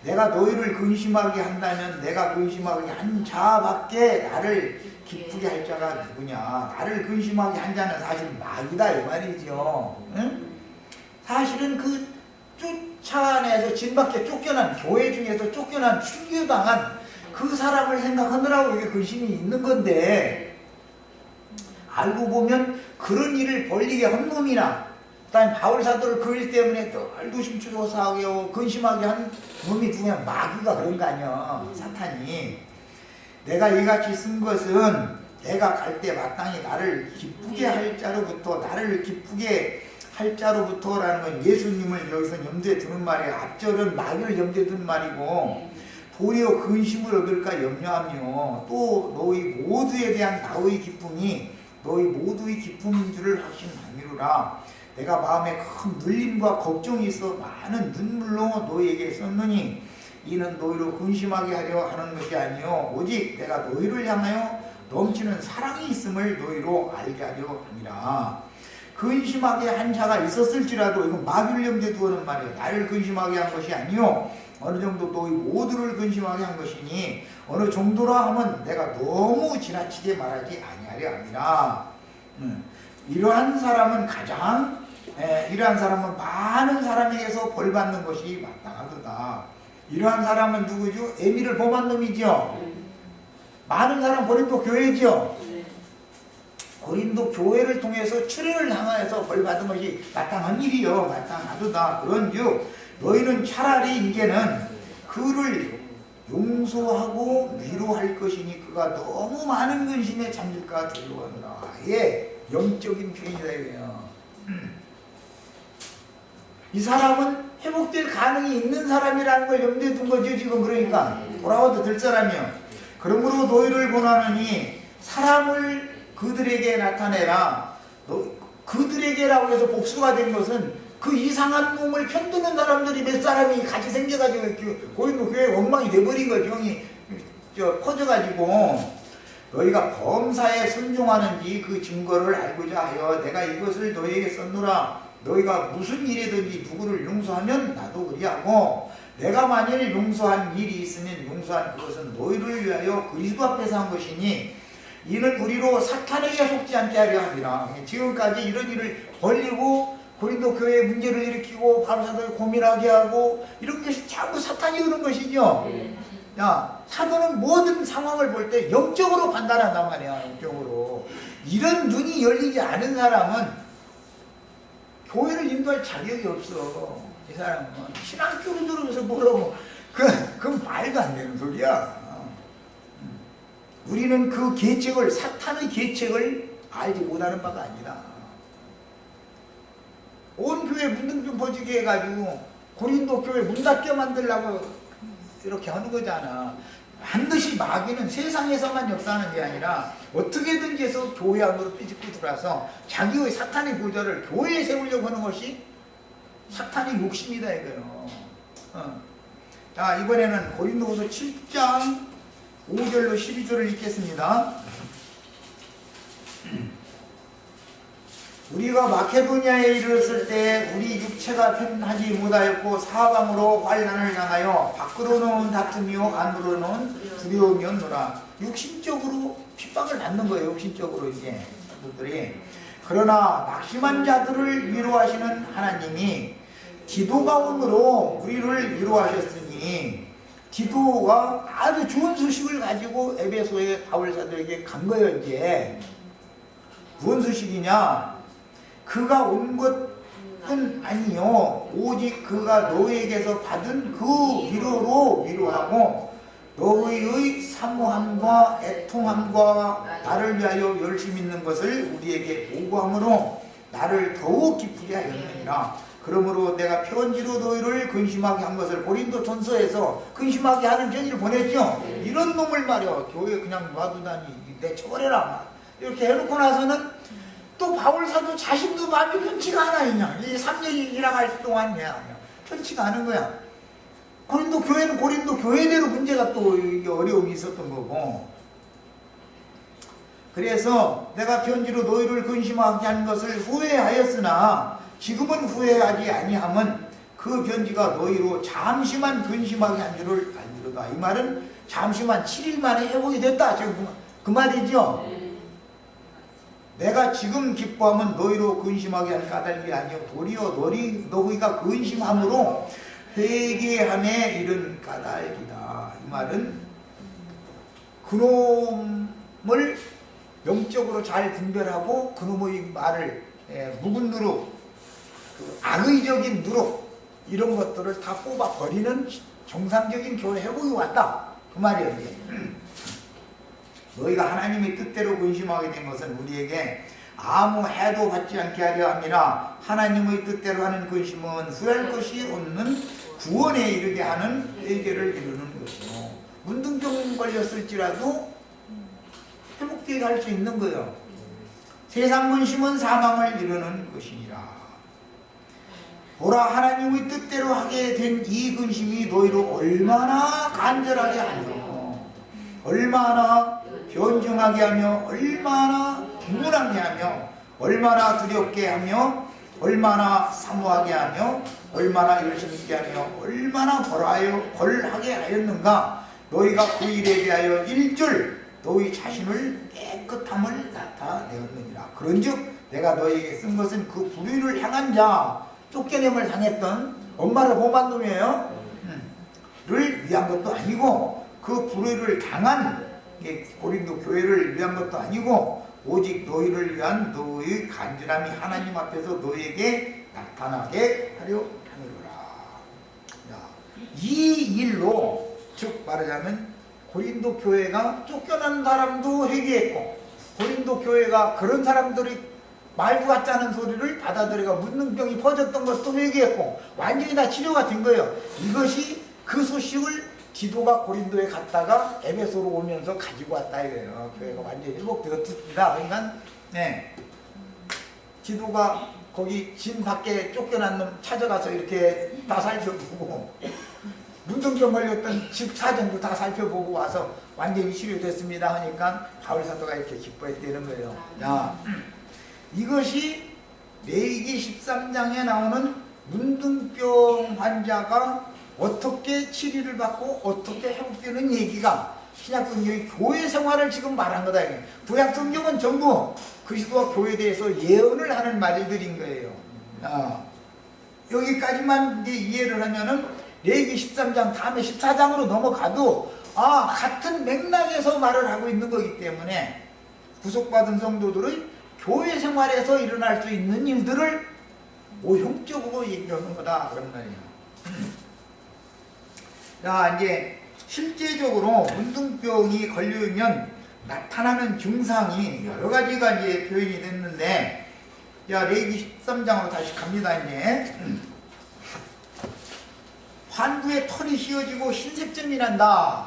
내가 너희를 근심하게 한다면 내가 근심하게 한 자밖에 나를 기쁘게 할 자가 누구냐. 나를 근심하게 한 자는 사실 마귀다 이 말이죠. 응? 사실은 그 쫓아내서 진 밖에 쫓겨난 교회 중에서 쫓겨난 출교당한 그 사람을 생각하느라고 이게 근심이 있는 건데 알고 보면 그런 일을 벌리게 한 놈이나 그다음에 바울 사도를 그 일 때문에 늘 노심초사하게 근심하게 한 놈이 누구냐. 마귀가 그런 거 아니야. 사탄이. 내가 이같이 쓴 것은 내가 갈 때 마땅히 나를 기쁘게 할 자로부터 나를 기쁘게 할 자로부터라는 건 예수님을 여기서 염두에 두는 말이에요. 앞절은 마귀를 염두에 두는 말이고 도리어 근심을 얻을까 염려하며 또 너희 모두에 대한 나의 기쁨이 너희 모두의 기쁨인 줄을 확신하미로라. 내가 마음에 큰 눌림과 걱정이 있어 많은 눈물로 너희에게 썼느니 이는 너희로 근심하게 하려 하는 것이 아니요 오직 내가 너희를 향하여 넘치는 사랑이 있음을 너희로 알게 하려 함이라. 근심하게 한 자가 있었을지라도 이건 마귀를 염두에 두는 말이에요. 나를 근심하게 한 것이 아니요 어느 정도 너희 모두를 근심하게 한 것이니 어느 정도라 하면 내가 너무 지나치게 말하지 아니하려 함이라. 이러한 사람은 이러한 사람은 많은 사람에게서 벌받는 것이 마땅하도다. 이러한 사람은 누구죠? 애미를 범한 놈이죠. 많은 사람 고린도 교회죠. 고린도 교회를 통해서 출애를 당하여서 벌받은 것이 마땅한 일이요 마땅하도다. 그런즉 너희는 차라리 이제는 그를 용서하고 위로할 것이니 그가 너무 많은 근심에 잠길까 두려워하노라. 예, 영적인 표현이다 이거예요. 이 사람은 회복될 가능이 있는 사람이라는 걸 염두에 둔 거죠 지금. 그러니까 돌아와도 될 사람이요. 그러므로 너희를 권하노니 사람을 그들에게 나타내라. 그들에게라고 해서 복수가 된 것은 그 이상한 놈을 편드는 사람들이 몇 사람이 같이 생겨가지고 고린도 교회 원망이 돼버린 거예요. 병이 퍼져가지고. 너희가 범사에 순종하는지 그 증거를 알고자 하여 내가 이것을 너희에게 썼노라. 너희가 무슨 일이든지 누구를 용서하면 나도 그리하고 내가 만일 용서한 일이 있으면 용서한 그것은 너희를 위하여 그리스도 앞에서 한 것이니 이는 우리로 사탄에게 속지 않게 하려 함이라. 지금까지 이런 일을 벌리고 고린도 교회에 문제를 일으키고 바로사도에 고민하게 하고 이런 것이 전부 사탄이 그런 것이죠. 야, 사도는 모든 상황을 볼 때 영적으로 판단한단 말이야. 영적으로. 이런 눈이 열리지 않은 사람은 교회를 인도할 자격이 없어. 이 사람은 신앙교로 들으면서 뭐라고 그건 말도 안 되는 소리야. 우리는 그 계책을, 사탄의 계책을 알지 못하는 바가 아니라 온 교회 문둥병 퍼지게 해가지고 고린도 교회 문 닫게 만들려고 이렇게 하는 거잖아. 반드시 마귀는 세상에서만 역사하는 게 아니라 어떻게든지 해서 교회 안으로 삐집고 들어와서 자기의 사탄의 보좌를 교회에 세우려고 하는 것이 사탄의 욕심이다 이거예요. 자, 이번에는 고린도후서 7장 5절로 12절을 읽겠습니다. 우리가 마케도니아에 이르렀을 때 우리 육체가 편하지 못하였고 사방으로 환난을 당하여 밖으로는 다툼이요 안으로는 두려움이었노라. 육신적으로 핍박을 받는 거예요. 육신적으로 이제 그들이. 그러나 낙심한 자들을 위로하시는 하나님이 디도 가운으로 우리를 위로하셨으니 디도가 아주 좋은 소식을 가지고 에베소의 바울사도에게 간 거예요. 이제 무슨 소식이냐? 그가 온 것은 아니요 오직 그가 너희에게서 받은 그 위로로 위로하고 너희의 사모함과 애통함과 나를 위하여 열심 있는 것을 우리에게 보고함으로 나를 더욱 기쁘게 하였느니라. 그러므로 내가 편지로 너희를 근심하게 한 것을 고린도 전서에서 근심하게 하는 편지를 보냈죠. 이런 놈을 말이야 교회 그냥 놔두다니 내쳐버려라 이렇게 해놓고 나서는 또 바울사도 자신도 마음이 편치가 않아. 이 3년이 지나갈 동안 편치가 않은 거야. 고린도 교회는 고린도 교회대로 문제가 또 어려움이 있었던 거고. 그래서 내가 편지로 너희를 근심하게 한 것을 후회하였으나 지금은 후회하지 아니함은 그 편지가 너희로 잠시만 근심하게 한 줄을 알리로다. 이 말은 잠시만 7일 만에 회복이 됐다. 지금 그 말이죠. 내가 지금 기뻐하면 너희로 근심하게 할 까닭이 아니요 도리어 너희가 근심함으로 회개함에 이른 까닭이다. 이 말은 그놈을 영적으로 잘 분별하고 그놈의 말을 묵은 누룩, 악의적인 누룩 이런 것들을 다 뽑아버리는 정상적인 교회 회복이 왔다. 그 말이에요. 이제. 너희가 하나님의 뜻대로 근심하게 된 것은 우리에게 아무 해도 받지 않게 하려 함이라. 하나님의 뜻대로 하는 근심은 후회할 것이 없는 구원에 이르게 하는 회개를 이루는 것이요. 문둥병 걸렸을지라도 회복되게 할 수 있는 거예요. 세상 근심은 사망을 이루는 것이니라. 보라, 하나님의 뜻대로 하게 된 이 근심이 너희로 얼마나 간절하게 하며 얼마나 변증하게 하며 얼마나 분분하게 하며 얼마나 두렵게 하며 얼마나 사모하게 하며 얼마나 열심히 있게 하며 얼마나 벌하게 하였는가. 너희가 그 일에 대하여 일절 너희 자신을 깨끗함을 나타내었느니라. 그런즉 내가 너희에게 쓴 것은 그 불의를 향한 자, 쫓겨냄을 당했던 엄마를 범한 놈이에요. 를 위한 것도 아니고 그 불의를 당한 고린도 교회를 위한 것도 아니고 오직 너희를 위한 너희의 간절함이 하나님 앞에서 너희에게 나타나게 하려 함이로라. 이 일로 즉 말하자면 고린도 교회가 쫓겨난 사람도 회개했고 고린도 교회가 그런 사람들이 말도 같지 않은 소리를 받아들여가 문둥병이 퍼졌던 것도 회개했고 완전히 다 치료가 된 거예요. 이것이 그 소식을 디도가 고린도에 갔다가 에베소로 오면서 가지고 왔다 이거예요. 교회가 완전히 회복되었습니다. 그러니까 네. 디도가 거기 진 밖에 쫓겨난 놈 찾아가서 이렇게 다 살펴보고 문둥병 걸렸던 집 사정도 다 살펴보고 와서 완전히 치료됐습니다 하니까 바울 사도가 이렇게 기뻐했다는 거예요. 야, 이것이 레위기 13장에 나오는 문둥병 환자가 어떻게 치료를 받고 어떻게 회복되는 얘기가 신약성경의 교회 생활을 지금 말한 거다. 구약성경은 전부 그리스도와 교회에 대해서 예언을 하는 말들인 거예요. 여기까지만 이제 이해를 하면은 레위기 13장 다음에 14장으로 넘어가도 같은 맥락에서 말을 하고 있는 거기 때문에 구속받은 성도들의 교회 생활에서 일어날 수 있는 일들을 모형적으로 얘기하는 거다 그런 말이에요. 자, 이제 실제적으로 문둥병이 걸리면 나타나는 증상이 여러 가지가 이제 표현이 됐는데, 자, 레위기 13장으로 다시 갑니다. 이제 환부의 털이 휘어지고 흰색점이 난다.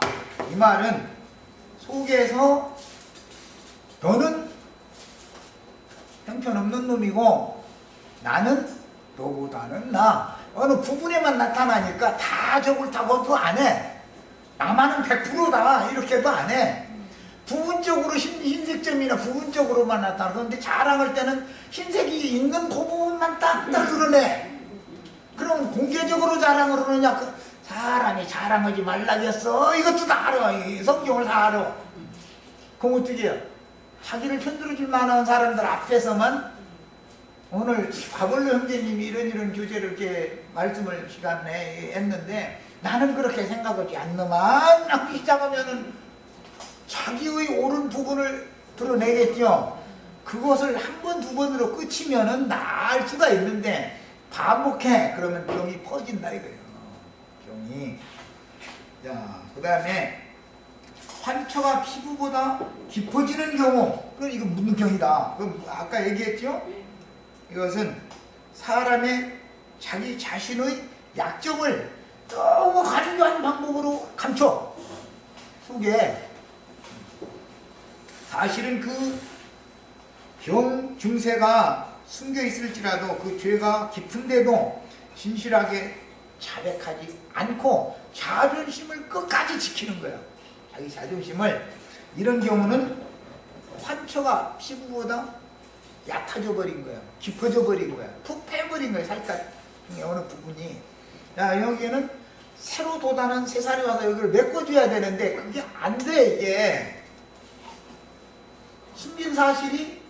이 말은 속에서 너는 형편없는 놈이고 나는 너보다는 나. 어느 부분에만 나타나니까 다 저걸 다 그것도 안 해. 나만은 100%다 이렇게도 안 해. 부분적으로 흰색점이나 부분적으로만 나타나. 그런데 자랑할 때는 흰색이 있는 그 부분만 딱딱 드러내. 그럼 공개적으로 자랑을 하느냐? 그 사람이 자랑하지 말라겠어. 이것도 다 알아. 이 성경을 다 알아. 그럼 어떻게 해요? 자기를 편들어줄 만한 사람들 앞에서만 오늘 바볼로 형제님이 이런 교재를 이렇게 말씀을 시간에 했는데 나는 그렇게 생각하지 않노만 하기 시작하면은 자기의 옳은 부분을 드러내겠죠. 그것을 한 번, 두 번으로 끝이면은 나을 수가 있는데 반복해. 그러면 병이 퍼진다 이거예요. 병이. 자, 그 다음에 환초가 피부보다 깊어지는 경우. 그럼 이거 문둥병이다. 그럼 아까 얘기했죠? 이것은 사람의 자기 자신의 약점을 너무 간교한 방법으로 감춰. 속에 사실은 그 병 증세가 숨겨 있을지라도 그 죄가 깊은데도 진실하게 자백하지 않고 자존심을 끝까지 지키는 거야. 자기 자존심을. 이런 경우는 환초가 피부보다 얕아져 버린 거야. 깊어져 버린 거야. 푹 패버린 거야. 살짝 중에 어느 부분이. 야, 여기에는 새로 돋아난 새살이 와서 여기를 메꿔줘야 되는데 그게 안 돼. 이게 숨긴 사실이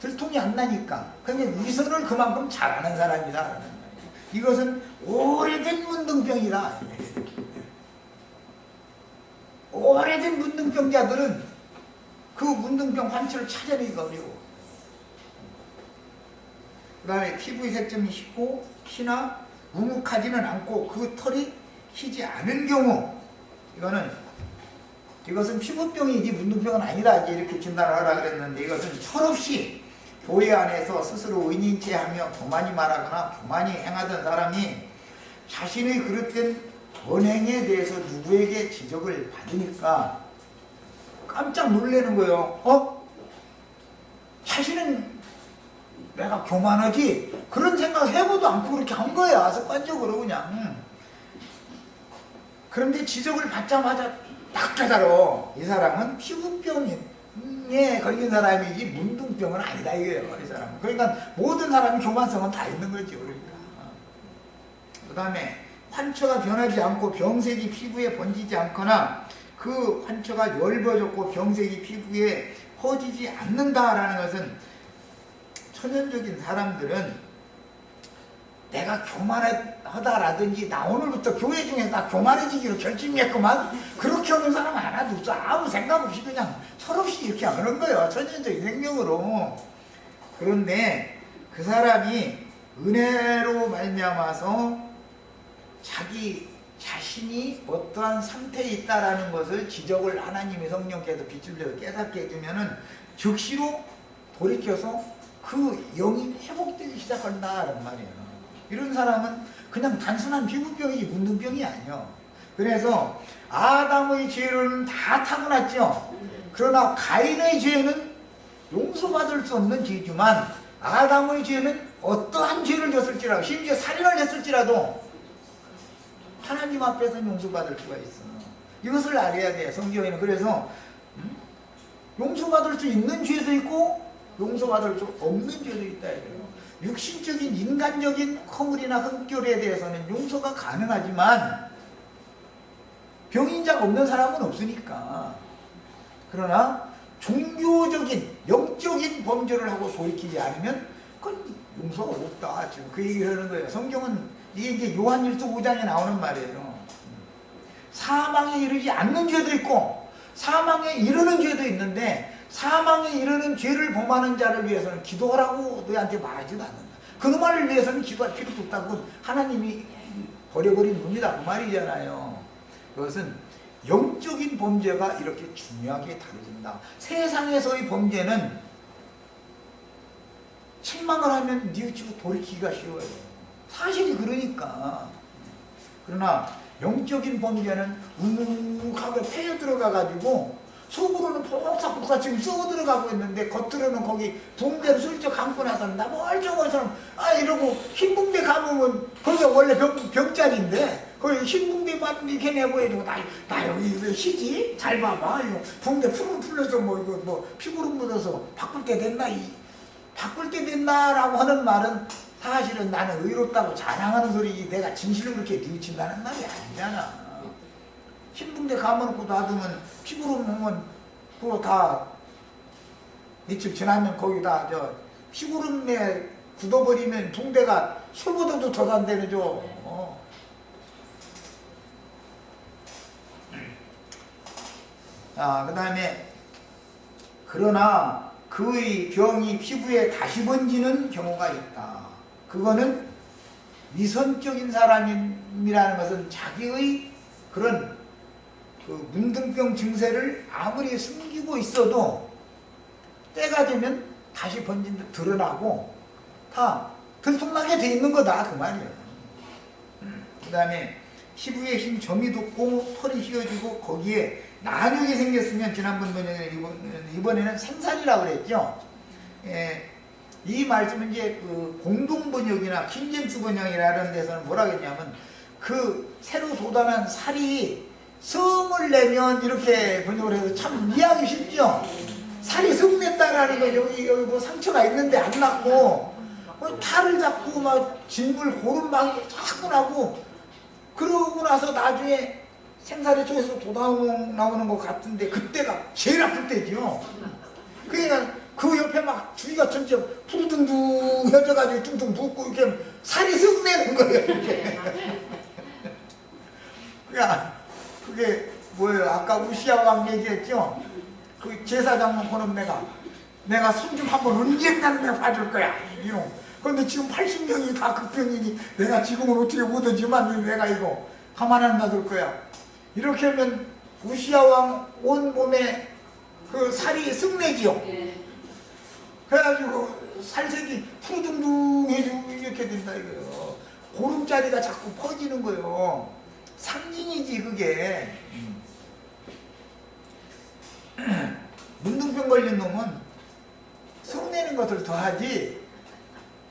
들통이 안 나니까. 그러니까 위선을 그만큼 잘하는 사람이다. 이것은 오래된 문둥병이다. 오래된 문둥병자들은 그 문둥병 환초를 찾아내기가 어려워. 그 다음에 피부의 색점이 흰고 희나 묵묵하지는 않고 그 털이 희지 않은 경우, 이것은 피부병이지 문둥병은 아니다 이렇게 진단을 하라 그랬는데, 이것은 철없이 교회 안에서 스스로 의인체하며 교만이 말하거나 교만이 행하던 사람이 자신의 그릇된 언행에 대해서 누구에게 지적을 받으니까 깜짝 놀라는 거예요. 자신은 내가 교만하지? 그런 생각 해보도 않고 그렇게 한 거야. 습관적으로 그냥. 그런데 지적을 받자마자 딱 깨달아. 이 사람은 피부병에 걸린 사람이지 문둥병은 아니다 이거예요. 이 사람은. 그러니까 모든 사람이 교만성은 다 있는 거죠. 그러니까. 그 다음에 환초가 변하지 않고 병색이 피부에 번지지 않거나 그 환초가 엷어졌고 병색이 피부에 퍼지지 않는다라는 것은, 천연적인 사람들은 내가 교만하다라든지 나 오늘부터 교회 중에 나 교만해지기로 결심했구만, 그렇게 하는 사람 하나도 없어. 아무 생각 없이 그냥 철없이 이렇게 하는 거예요. 천연적인 생명으로. 그런데 그 사람이 은혜로 말미암아서 자기 자신이 어떠한 상태에 있다라는 것을 지적을 하나님의 성령께서 빛을 내서 깨닫게 해주면은 즉시로 돌이켜서 그 영이 회복되기 시작한다는 말이에요. 이런 사람은 그냥 단순한 피부병이지 문둥병이 아니에요. 그래서 아담의 죄는 다 타고났죠. 그러나 가인의 죄는 용서받을 수 없는 죄지만 아담의 죄는 어떠한 죄를 졌을지라도 심지어 살인을 했을지라도 하나님 앞에서는 용서받을 수가 있어. 이것을 알아야 돼 성경에는. 그래서 용서받을 수 있는 죄도 있고 용서받을 수 없는 죄도 있다 이거예요. 육신적인 인간적인 허물이나 흠결에 대해서는 용서가 가능하지만 병인자가 없는 사람은 없으니까. 그러나 종교적인 영적인 범죄를 하고 돌이키지 않으면 그건 용서가 없다. 지금 그 얘기를 하는 거예요. 성경은 이게 이제 요한일서 5장에 나오는 말이에요. 사망에 이르지 않는 죄도 있고 사망에 이르는 죄도 있는데 사망에 이르는 죄를 범하는 자를 위해서는 기도하라고 너희한테 말하지도 않는다. 그놈을 위해서는 기도할 필요도 없다고 하나님이 버려버린 놈이다 그 말이잖아요. 그것은 영적인 범죄가 이렇게 중요하게 다뤄진다. 세상에서의 범죄는 책망을 하면 뉘우치고 돌이키기가 쉬워요. 사실이 그러니까. 그러나 영적인 범죄는 우묵하게 패여 들어가가지고 속으로는 복삭복삭 지금 썩어 들어가고 있는데 겉으로는 거기 붕대를 슬쩍 감고 나서 나 멀쩡한 사람 이러고 흰 붕대 감으면 거기가 원래 병자리인데 거기 흰 붕대만 이렇게 내보여주고 나 여기 왜 희지? 잘 봐봐 이거 붕대 풀어서 뭐 이거 뭐 피부로 묻어서 바꿀 때 됐나 바꿀 때 됐나라고 하는 말은 사실은 나는 의롭다고 자랑하는 소리지 내가 진실을 그렇게 뉘우친다는 말이 아니잖아. 흰 붕대 감아놓고 놔두면 피부로 보면 그거 다 며칠 지나면 거기다 피구름에 굳어버리면 붕대가 술보다도 더 단대죠. 그 다음에 그러나 그의 병이 피부에 다시 번지는 경우가 있다. 그거는 위선적인 사람이라는 것은 자기의 그런 그 문둥병 증세를 아무리 숨기고 있어도 때가 되면 다시 번진다 드러나고 다 들통나게 돼 있는 거다 그 말이에요. 그 다음에 피부에 흰 점이 돋고 털이 휘어지고 거기에 난육이 생겼으면 지난번 번역에 이번에는 생살이라고 그랬죠. 이 말씀은 이제 그 공동 번역이나 킹제임스 번역이라는 데서는 뭐라 그랬냐면 그 새로 돋아난 살이 성을 내면 이렇게 번역을 해서 참 이해하기 쉽죠. 살이 성 냈다라는 거 여기 뭐 상처가 있는데 안 났고 탈을 잡고 막 진물 고름막이 자꾸 나고 그러고 나서 나중에 생살의 초에서 돋아나오는 것 같은데 그때가 제일 아플 때죠. 그러니까 그 옆에 막 주위가 전체 푸르둥둥 혀져가지고 둥둥 붓고 이렇게 살이 썩 내는 거예요. 이렇게. 그러니까 그게 뭐예요? 아까 우시아 왕 얘기했죠? 그 제사장 놓고는 내가 손 좀 한번 언젠가는 내가 봐줄 거야. 이놈. 그런데 지금 80명이 다 극병이니 내가 지금은 어떻게 못하지만 내가 이거 가만 안 놔둘 거야. 이렇게 하면 우시아 왕 온 몸에 그 살이 썩내지요. 그래가지고 살색이 푸르둥둥해지고 이렇게 된다 이거예요. 고름자리가 자꾸 퍼지는 거예요. 상징이지 그게. 문둥병 걸린 놈은 성내는 것을 더하지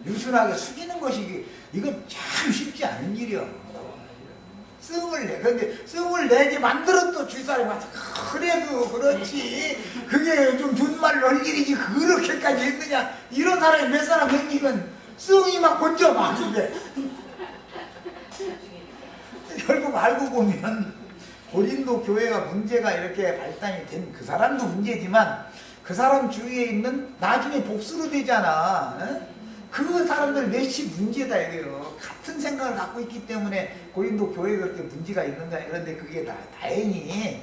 유순하게 숙이는 것이 이건 참 쉽지 않은 일이야. 씀을 내. 근데 씀을 내게 만들었던 주사람이 와서 그래도 그렇지 그게 좀 존말 널 일이지 그렇게까지 했느냐 이런 사람이 몇 사람 생기면 씀이 막 번져 막 이게 결국 알고 보면 고린도 교회가 문제가 이렇게 발단이 된 그 사람도 문제지만 그 사람 주위에 있는 나중에 복수로 되잖아. 그 사람들 넷이 문제다 이거예요. 같은 생각을 갖고 있기 때문에 고린도 교회가 그렇게 문제가 있는다. 그런데 그게 다행히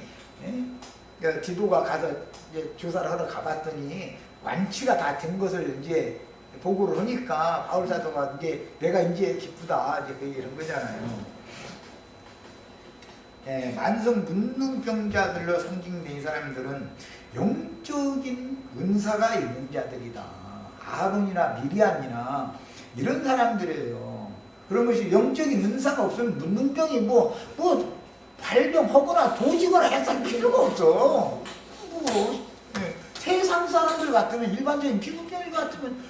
그러니까 디도가 가서 이제 조사를 하러 가봤더니 완치가 다 된 것을 이제 보고를 하니까 바울 사도가 이제 내가 이제 기쁘다 이제 그 이런 거잖아요. 만성 문둥병자들로 상징된 이 사람들은 영적인 은사가 있는 자들이다. 아론이나 미리암이나 이런 사람들이에요. 그런 것이 영적인 은사가 없으면 문둥병이 뭐 발병하거나 도지거나 했을 필요가 없어. 세상 사람들 같으면 일반적인 피부병 같으면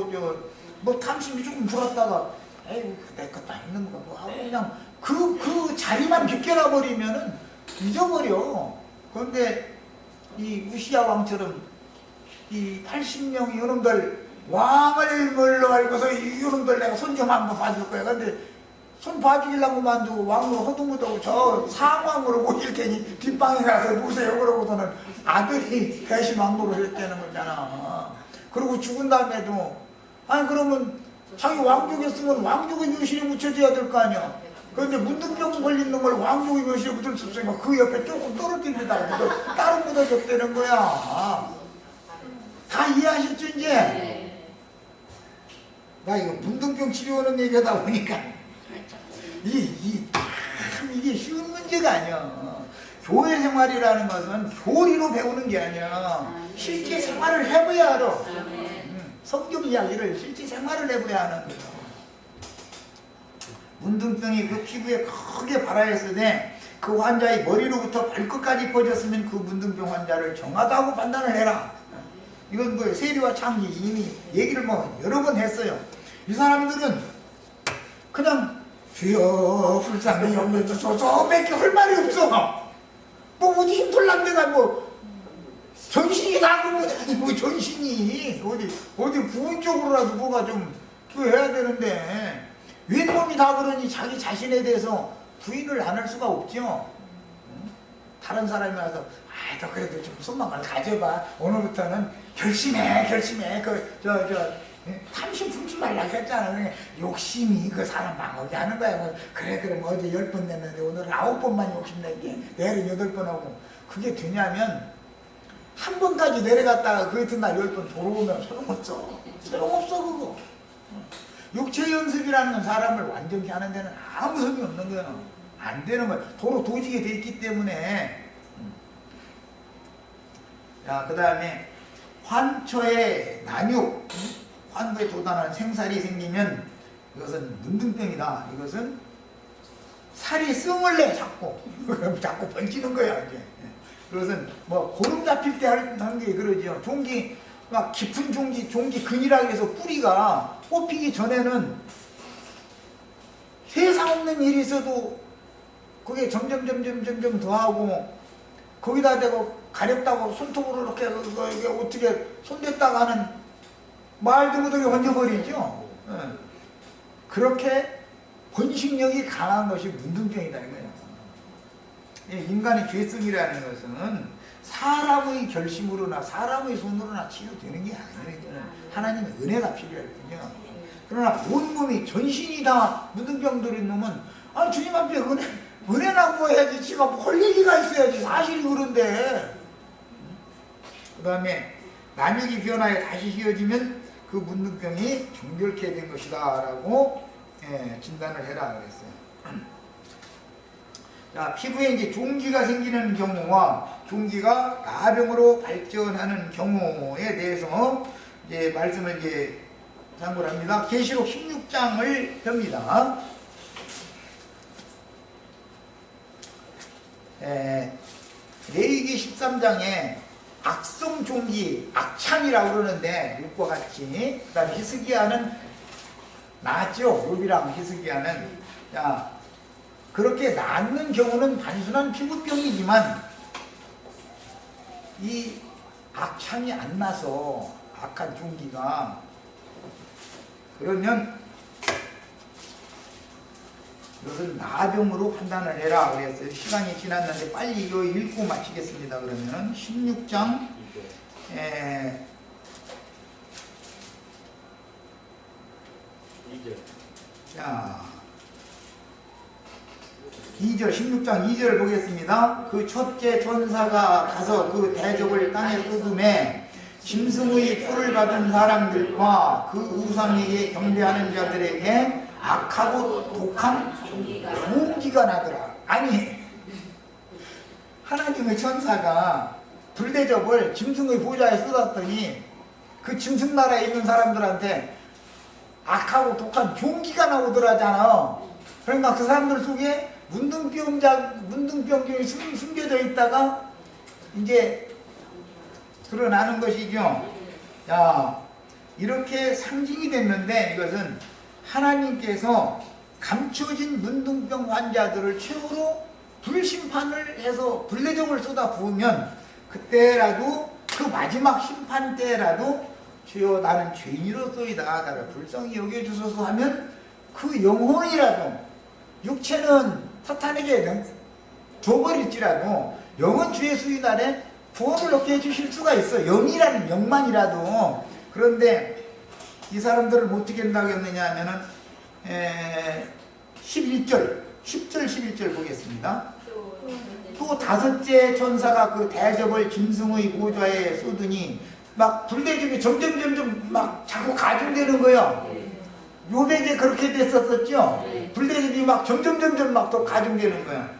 그냥 탐심이 조금 불었다가 에이 내 것도 아닌 거 하고 그냥 그 자리만 비껴나 버리면은 잊어버려. 그런데 이 우시야 왕처럼 이 80명의 이놈들 왕을 뭘로 알고서 이놈들 내가 손 좀 한번 봐줄 거야. 근데 손 봐주려고 만두고 왕으로 허둥무둥하고 저 상왕으로 모실 테니 뒷방에 가서 보세요. 그러고서는 아들이 대신 왕으로 했다는 거잖아. 그리고 죽은 다음에도 아니 그러면 자기 왕족이었으면 왕족의 묘실에 묻혀줘야 될 거 아니야. 그런데 문둥병 걸린 놈을 왕족의 묘실에 묻을 수 없으니까 그 옆에 조금 떨어뜨리다가 따로 묻어줬다는 거야. 다 이해하셨죠 이제? 나 이거 문둥병 치료하는 얘기하다 보니까 이게 쉬운 문제가 아니야. 교회 생활이라는 것은 교리로 배우는 게 아니야. 실제 생활을 해봐야 알아. 성경 이야기를 실제 생활을 해봐야 하는 거야. 문둥병이 그 피부에 크게 발하였을 때 그 환자의 머리로부터 발끝까지 퍼졌으면 그 문둥병 환자를 정하다고 판단을 해라. 이건 뭐 세리와 창기 이미 얘기를 뭐 여러 번 했어요. 이 사람들은 그냥 주여 불쌍히 여겨주소서 밖에 할 말이 없어. 뭐 어디 힘들란 데가 뭐 전신이 다 그러면 뭐 전신이 어디 부분 쪽으로라도 뭐가 좀 해야 되는데 윗몸이 다 그러니 자기 자신에 대해서 부인을 안 할 수가 없죠. 다른 사람이 와서 너 그래도 좀 손만을 가져봐. 오늘부터는 결심해. 탐심 품지 말라고 했잖아. 욕심이 그 사람 망하게 하는 거야. 그래 뭐 어제 10번 냈는데 오늘 9번만 욕심낼게. 내일은 8번 하고. 그게 되냐면 한 번까지 내려갔다가 그 이튿날 10번 돌아오면 소용없어. 소용없어 그거. 육체 연습이라는 건 사람을 완전히 하는 데는 아무 소용이 없는 거야. 안 되는 거야. 도로 도지게 돼 있기 때문에. 자, 그 다음에 환초의 난육, 환부에 도달하는 생살이 생기면 이것은 문둥병이다. 이것은 살이 씀을 내 자꾸 번지는 거야 이제. 그것은 뭐 고름 잡힐 때 하는 게 그러죠. 종기 막 깊은 종기 근이라고 해서 뿌리가 뽑히기 전에는 세상 없는 일이 있어도 그게 점점 더하고 거기다 대고 가렵다고 손톱으로 이렇게 이게 어떻게 손댔다가 하는 말도 못하게 번져버리죠. 그렇게 번식력이 강한 것이 문둥병이다 이거예요. 인간의 죄성이라는 것은 사람의 결심으로나 사람의 손으로나 치료되는 게 아니에요. 하나님의 은혜가 필요할 뿐이요. 그러나 온몸이 전신이 다 문둥병 들인 놈은 주님 앞에 은혜나 구해야지. 지가 뭘 얘기가 있어야지. 사실이 그런데. 그 다음에 난육이 변하여 다시 휘어지면 그 문둥병이 종결케 된 것이다 라고 진단을 해라 그랬어요. 자, 피부에 이제 종기가 생기는 경우와 종기가 나병으로 발전하는 경우에 대해서 이제 말씀을 이제 참고를 합니다. 계시록 16장을 봅니다. 레위기 13장에 악성 종기, 악창이라고 그러는데 육과 같이. 그 다음에 히스기야는 나았죠. 욥이랑 히스기야는. 자, 그렇게 낫는 경우는 단순한 피부병이지만 이 악창이 안 나서 악한 종기가 그러면 이것은 나병으로 판단을 해라 그랬어요. 시간이 지났는데 빨리 이거 읽고 마치겠습니다. 그러면 16장 자 2절 16장 2절 보겠습니다. 그 첫째 전사가 가서 그 대적을 땅에 쏟음에 짐승의 뿔을 받은 사람들과 그 우상에게 경배하는 자들에게 악하고 독한 종기가 나더라. 아니 하나님의 천사가 불대접을 짐승의 보좌에 쏟았더니 그 짐승 나라에 있는 사람들한테 악하고 독한 종기가 나오더라잖아. 그러니까 그 사람들 속에 문둥병증이 숨겨져 있다가 이제 드러나는 것이죠. 자, 이렇게 상징이 됐는데 이것은 하나님께서 감춰진 문둥병 환자들을 최후로 불심판을 해서 불대접을 쏟아 부으면 그때라도 그 마지막 심판 때라도 주여 나는 죄인이로소이다 나를 불쌍히 여겨주소서 하면 그 영혼이라도 육체는 사탄에게 줘버릴지라도 영은 주의 수위 날에 구원을 얻게 해주실 수가 있어. 영이라는 영만이라도. 그런데 이 사람들을 어떻게 한다고 했느냐 하면은 10절 11절 보겠습니다. 또 다섯째 천사가 그 대접을 짐승의 보좌에 쏟으니 막 불대접이 점점 막 자꾸 가중되는 거예요. 요백에 그렇게 됐었죠. 불대접이 막 점점 막 더 가중되는 거예요.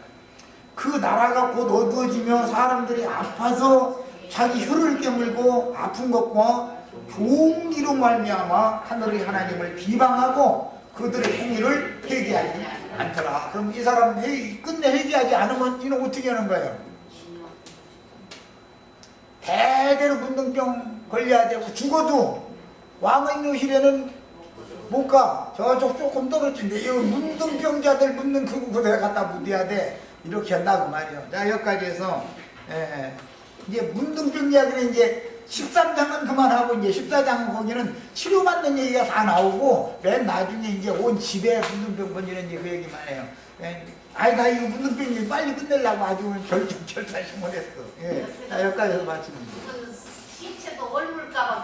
그 나라가 곧 어두워지며 사람들이 아파서 자기 혀를 깨물고 아픈 것과 종기로 말미암아 하늘의 하나님을 비방하고 그들의 행위를 회개하지 않더라. 그럼 이 사람 끝내 회개하지 않으면 이는 어떻게 하는 거예요? 대대로 문둥병 걸려야 되고 죽어도 왕의 묘실에는 못 가. 저쪽 조금 떨어진데 이 문둥병자들 묻는 그 곳에 갖다 묻어야 돼. 이렇게 한다고 말이에요. 자, 여기까지 해서 이제 문둥병 이야기는 이제 13장은 그만하고 이제 14장 거기는 치료받는 얘기가 다 나오고 맨 나중에 이제 온 집에 문둥병 번지는 그 얘기만 해요. 아이 나 이거 문둥병 빨리 끝내려고 아주 결사심을 했어. 자, 여기까지 해서 마치는 거예요. 신체도 얼물까봐